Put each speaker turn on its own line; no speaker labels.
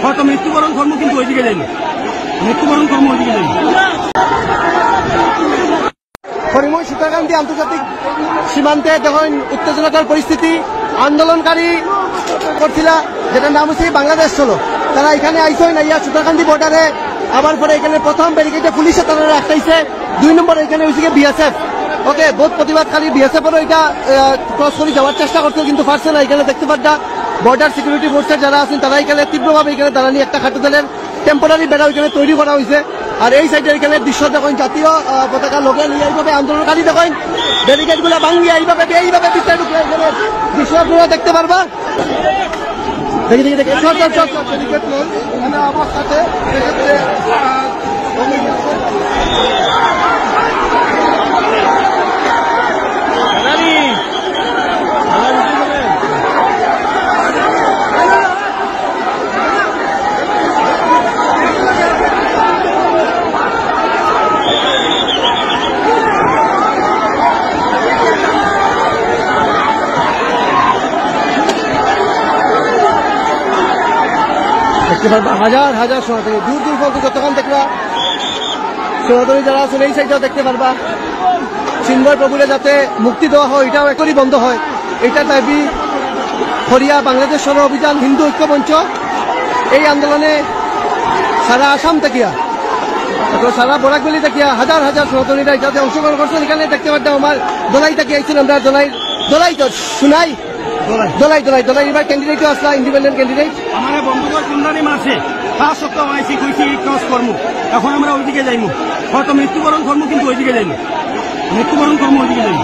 হয়তো মৃত্যুবরণ কর্ম কিন্তু ওইদিকে যাইনি, মৃত্যুবরণ কর্ম ওইদিকে যাইনি।
হরিময় সীতাকান্তি আন্তর্জাতিক সীমান্তে যখন উত্তেজনাকর পরিস্থিতি আন্দোলনকারী করছিল, যেটার নাম হচ্ছে বাংলাদেশ চলো, তারা এখানে আইসই না ইয়া সীতাকান্তি বর্ডারে। আবার পরে এখানে প্রথম ব্যারিকেডে পুলিশে তারা আটকাইছে, 2 নম্বর এখানে হয়েছে বিএসএফ। ওকে, বহুত প্রতিবাদকারী বিএসএফেরও এটা ক্রস করে যাওয়ার চেষ্টা করছে, কিন্তু পারছে না। এখানে দেখতে পাচ্ছা বর্ডার সিকিউরিটি ফোর্সের যারা আছেন তারা এখানে তীব্রভাবে এখানে দাঁড়ানি একটা খাটো দলের টেম্পোরারি বেড়া এখানে তৈরি করা হয়েছে। আর এই সাইডে এখানে দৃশ্য দেখেন, জাতীয় পতাকা লোকে নিয়ে এইভাবে আন্দোলনকারী দেখেন ব্যারিকেড গুলা ভাঙিয়ে এইভাবে বিচার দৃশ্য আপনারা দেখতে পারবা। দেখি দেখি দেখি আমার সাথে দেখতে পারবা হাজার হাজার সনাতনী দূর দূর পর্যন্ত যতক্ষণ দেখবা সনাতনী যারা আছেন এই সাইডটাও দেখতে পারবা। চিন্ময় প্রভুরে যাতে মুক্তি দেওয়া হয় এটাও একই বন্ধ হয়, এটা দাবি হরিয়া বাংলাদেশ সর অভিযান হিন্দু ঐক্য মঞ্চ। এই আন্দোলনে সারা আসাম থেকিয়া সারা বরাকবেলি থেকিয়া হাজার হাজার সনাতনীরা এটাতে অংশগ্রহণ করছেন। এখানে দেখতে পারতাম আমার দোলাই থেকে আইছেন আমরা, দোলাই তো শুনাই দোলাই এবার ক্যান্ডিডেটও আসলা, ইন্ডিপেন্ডেন্ট ক্যান্ডিডেট।
আমার বন্ধুদের কুন্ডানি মারছে, তা সত্ত্বেও আইসি কইছি ক্রস কর্ম, এখন আমরা ওইদিকে যাইমু, হয়তো মৃত্যুবরণ কর্ম কিন্তু ওইদিকে যাইনি, মৃত্যুবরণ কর্ম ওইদিকে যাইনি।